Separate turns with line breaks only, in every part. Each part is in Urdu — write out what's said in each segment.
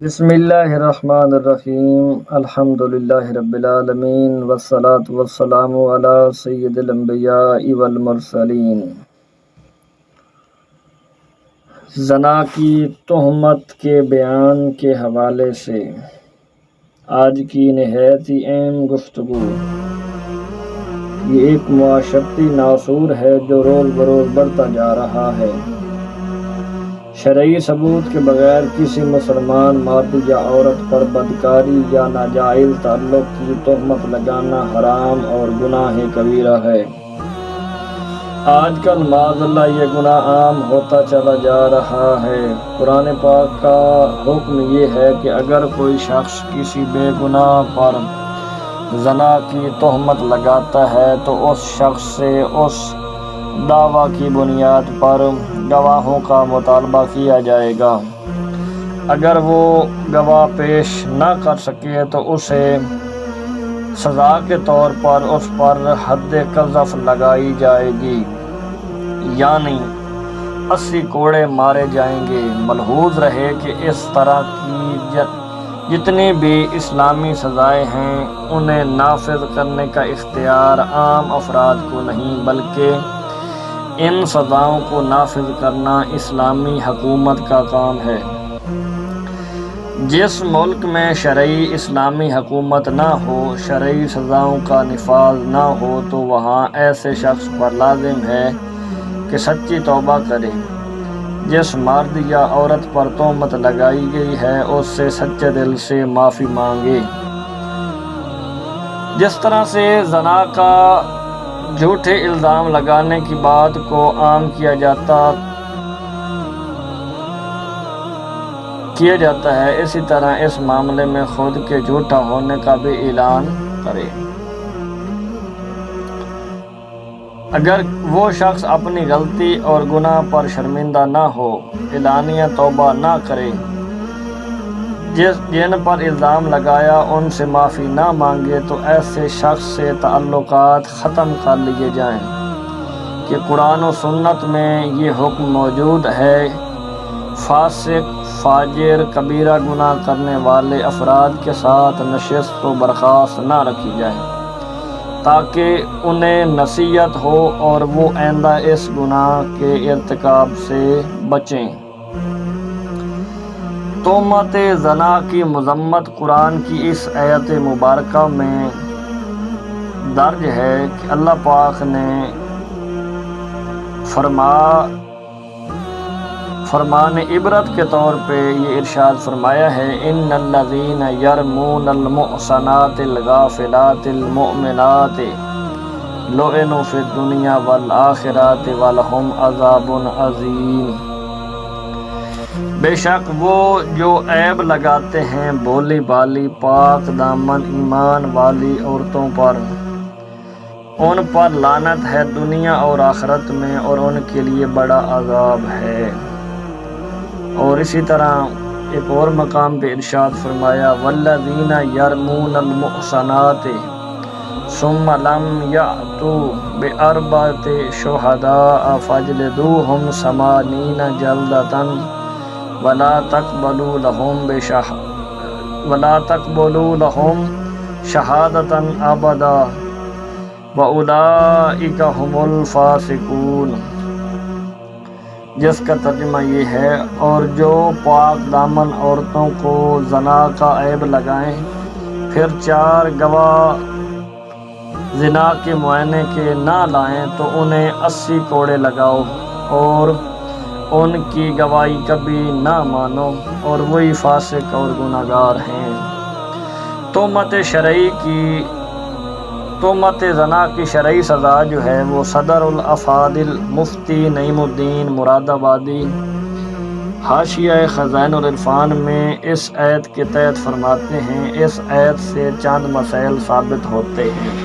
بسم اللہ الرحمن الرحیم الحمد للہ رب العالمین والصلاة والسلام علی سید الانبیاء والمرسلین۔ زنا کی تہمت کے بیان کے حوالے سے آج کی نہایت ہی اہم گفتگو یہ ایک معاشرتی ناصور ہے جو روز بروز بڑھتا جا رہا ہے۔ شرعی ثبوت کے بغیر کسی مسلمان مرد یا عورت پر بدکاری یا ناجائز تعلق کی تہمت لگانا حرام اور گناہ کبیرہ ہے۔ آج کل معاذ اللہ یہ گناہ عام ہوتا چلا جا رہا ہے۔ قرآن پاک کا حکم یہ ہے کہ اگر کوئی شخص کسی بے گناہ پر زنا کی تہمت لگاتا ہے تو اس شخص سے اس دعویٰ کی بنیاد پر گواہوں کا مطالبہ کیا جائے گا۔ اگر وہ گواہ پیش نہ کر سکے تو اسے سزا کے طور پر اس پر حد قذف لگائی جائے گی، یعنی 80 کوڑے مارے جائیں گے۔ ملحوظ رہے کہ اس طرح کی جتنی بھی اسلامی سزائیں ہیں انہیں نافذ کرنے کا اختیار عام افراد کو نہیں، بلکہ ان سزاؤں کو نافذ کرنا اسلامی حکومت کا کام ہے۔ جس ملک میں شرعی اسلامی حکومت نہ ہو، شرعی سزاؤں کا نفاذ نہ ہو، تو وہاں ایسے شخص پر لازم ہے کہ سچی توبہ کرے۔ جس مرد یا عورت پر تہمت لگائی گئی ہے اس سے سچے دل سے معافی مانگے۔ جس طرح سے زنا کا جھوٹے الزام لگانے کی بات کو عام کیا جاتا ہے، اسی طرح اس معاملے میں خود کے جھوٹا ہونے کا بھی اعلان کرے۔ اگر وہ شخص اپنی غلطی اور گناہ پر شرمندہ نہ ہو، اعلانیہ توبہ نہ کرے، جن پر الزام لگایا ان سے معافی نہ مانگے، تو ایسے شخص سے تعلقات ختم کر لیے جائیں کہ قرآن و سنت میں یہ حکم موجود ہے۔ فاسق، فاجر، کبیرہ گناہ کرنے والے افراد کے ساتھ نشست و برخاست نہ رکھی جائے تاکہ انہیں نصیحت ہو اور وہ آئندہ اس گناہ کے ارتکاب سے بچیں۔ تہمت زنا کی مذمت قرآن کی اس آیت مبارکہ میں درج ہے کہ اللہ پاک نے فرمان عبرت کے طور پہ یہ ارشاد فرمایا ہے، ان الذین یرمون المحصنات الغافلات المؤمنات لعنوا فی الدنیا والآخرۃ ولہم عذاب عظیم۔ بے شک وہ جو عیب لگاتے ہیں بھولی بالی پاک دامن ایمان والی عورتوں پر، ان پر لعنت ہے دنیا اور آخرت میں اور ان کے لیے بڑا عذاب ہے۔ اور اسی طرح ایک اور مقام پہ ارشاد فرمایا، والذین یرمون المحصنات ثم لم یأتوا بأربعۃ شہداء فاجلدوہم 80 جلدۃ ولا تقبلوا لهم شہادۃ ابدا وَأُولَئِكَ هُمُ الْفَاسِقُونَ، جس کا ترجمہ یہ ہے، اور جو پاک دامن عورتوں کو زنا کا عیب لگائیں پھر 4 گواہ زنا کے معائنے کے نہ لائیں تو انہیں 80 کوڑے لگاؤ اور ان کی گواہی کبھی نہ مانو، اور وہی فاسق اور گناہگار ہیں۔ تہمت زنا کی شرعی سزا جو ہے وہ صدر الافاضل مفتی نعیم الدین مراد آبادی حاشیہ خزائن العرفان میں اس آیت کے تحت فرماتے ہیں، اس آیت سے چند مسائل ثابت ہوتے ہیں۔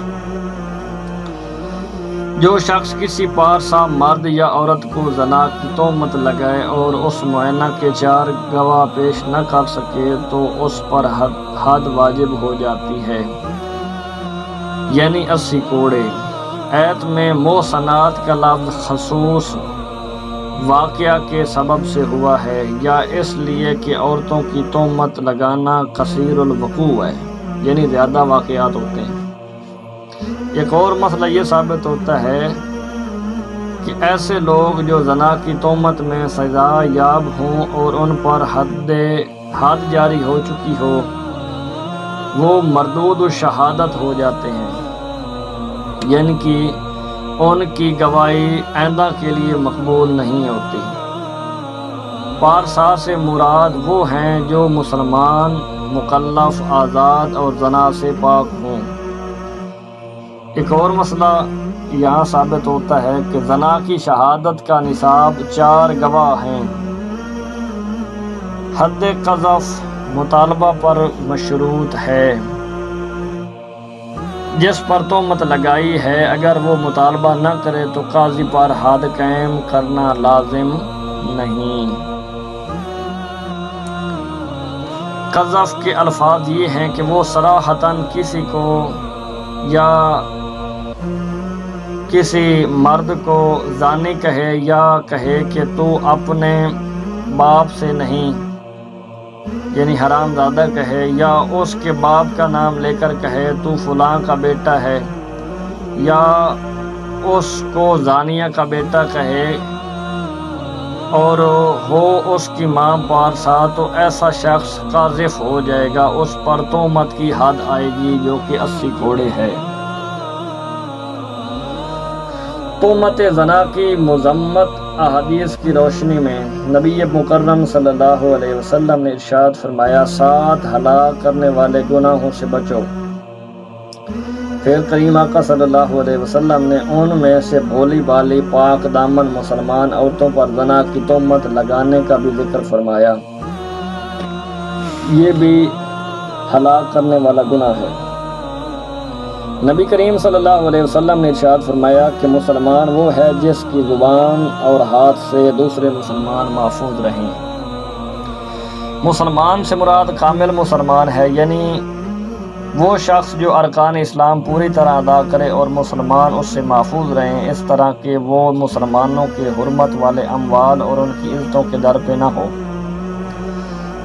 جو شخص کسی پارسا مرد یا عورت کو زنا کی تہمت لگائے اور اس معائنہ کے 4 گواہ پیش نہ کر سکے تو اس پر حد واجب ہو جاتی ہے، یعنی 80 کوڑے۔ آیت میں محصنات کا لفظ خصوص واقعہ کے سبب سے ہوا ہے یا اس لیے کہ عورتوں کی تہمت لگانا کثیر الوقوع ہے، یعنی زیادہ واقعات ہوتے ہیں۔ ایک اور مسئلہ یہ ثابت ہوتا ہے کہ ایسے لوگ جو زنا کی تہمت میں سزا یاب ہوں اور ان پر حد جاری ہو چکی ہو، وہ مردود الشہادت ہو جاتے ہیں، یعنی کہ ان کی گواہی آئندہ کے لیے مقبول نہیں ہوتی۔ پارسا سے مراد وہ ہیں جو مسلمان، مکلف، آزاد اور زنا سے پاک ہوں۔ ایک اور مسئلہ یہاں ثابت ہوتا ہے کہ زنا کی شہادت کا نصاب 4 گواہ ہیں۔ حد قذف مطالبہ پر مشروط ہے، جس پر تہمت لگائی ہے اگر وہ مطالبہ نہ کرے تو قاضی پر حد قائم کرنا لازم نہیں۔ قذف کے الفاظ یہ ہیں کہ وہ صراحتاً کسی کو یا کسی مرد کو زانی کہے یا کہے کہ تو اپنے باپ سے نہیں، یعنی حرام زادہ کہے، یا اس کے باپ کا نام لے کر کہے تو فلاں کا بیٹا ہے، یا اس کو زانیہ کا بیٹا کہے اور ہو اس کی ماں پارسا، تو ایسا شخص قاذف ہو جائے گا، اس پر تہمت کی حد آئے گی جو کہ 80 کوڑے ہے۔ تہمت زنا کی مذمت احادیث کی روشنی میں نبی مکرم صلی اللہ علیہ وسلم نے ارشاد فرمایا، 7 ہلاک کرنے والے گناہوں سے بچو۔ پھر کریم آقا صلی اللہ علیہ وسلم نے ان میں سے بھولی بالی پاک دامن مسلمان عورتوں پر زنا کی تہمت لگانے کا بھی ذکر فرمایا، یہ بھی ہلاک کرنے والا گناہ ہے۔ نبی کریم صلی اللہ علیہ وسلم نے ارشاد فرمایا کہ مسلمان وہ ہے جس کی زبان اور ہاتھ سے دوسرے مسلمان محفوظ رہیں۔ مسلمان سے مراد کامل مسلمان ہے، یعنی وہ شخص جو ارکان اسلام پوری طرح ادا کرے اور مسلمان اس سے محفوظ رہیں، اس طرح کہ وہ مسلمانوں کے حرمت والے اموال اور ان کی عزتوں کے در پہ نہ ہو۔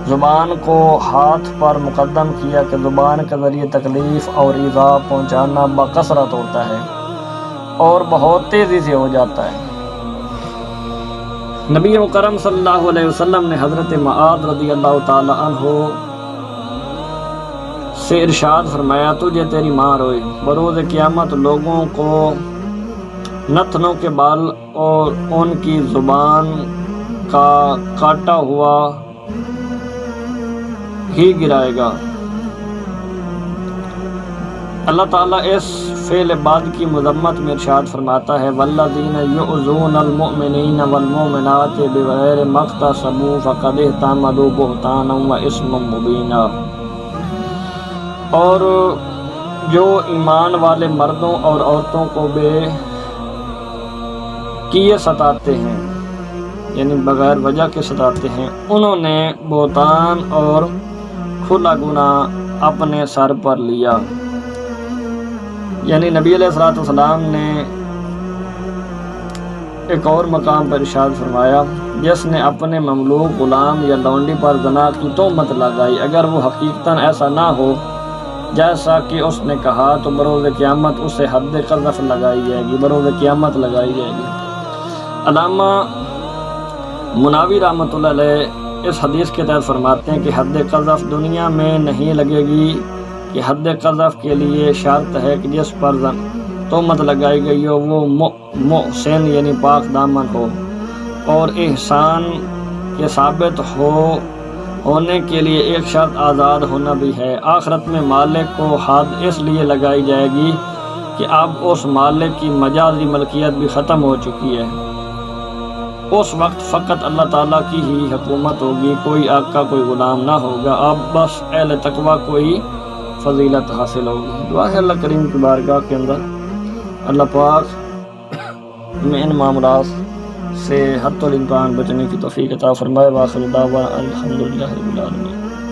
زبان کو ہاتھ پر مقدم کیا کہ زبان کے ذریعے تکلیف اور ایذا پہنچانا بکثرت ہوتا ہے اور بہت تیزی سے ہو جاتا ہے۔ نبی مکرم صلی اللہ علیہ وسلم نے حضرت معاذ رضی اللہ تعالی عنہ سے ارشاد فرمایا، تجھے تیری ماں روئے، بروز قیامت لوگوں کو نتنوں کے بال اور ان کی زبان کا کاٹا ہوا ہی گرائے گا۔ اللہ تعالیٰ اس فعل بعد کی مذمت میں ارشاد فرماتا ہے، والذین یؤذون المؤمنین والمؤمنات بغیر ما اکتسبوا فقد احتملوا بہتانا واثما مبینا۔ اور جو ایمان والے مردوں اور عورتوں کو بے کیے ستاتے ہیں، یعنی بغیر وجہ کے ستاتے ہیں، انہوں نے بہتان اور کھلا گناہ اپنے سر پر لیا۔ یعنی نبی علیہ السلام نے ایک اور مقام پر ارشاد فرمایا، جس نے اپنے مملوک غلام یا لونڈی پر زنا کی تہمت لگائی، اگر وہ حقیقتاً ایسا نہ ہو جیسا کہ اس نے کہا، تو بروز قیامت اسے حد قذف لگائی جائے گی، بروز قیامت لگائی جائے گی۔ علامہ مناوی رحمۃ اللہ علیہ اس حدیث کے تحت فرماتے ہیں کہ حد قذف دنیا میں نہیں لگے گی، کہ حد قذف کے لیے شرط ہے کہ جس پر تہمت لگائی گئی ہو وہ محسن یعنی پاک دامن ہو، اور احسان کے ثابت ہونے کے لیے ایک شرط آزاد ہونا بھی ہے۔ آخرت میں مالک کو حد اس لیے لگائی جائے گی کہ اب اس مالک کی مجازی ملکیت بھی ختم ہو چکی ہے، اس وقت فقط اللہ تعالیٰ کی ہی حکومت ہوگی، کوئی آقا کوئی غلام نہ ہوگا، اب بس اہل تقویٰ کو ہی فضیلت حاصل ہوگی۔ دعا ہے اللہ کریم کی بارگاہ کے اندر اللہ پاک میں ان معاملات سے حد الامکان بچنے کی توفیق عطا فرمائے۔ وآخر دعوانا الحمدللہ رب العالمین۔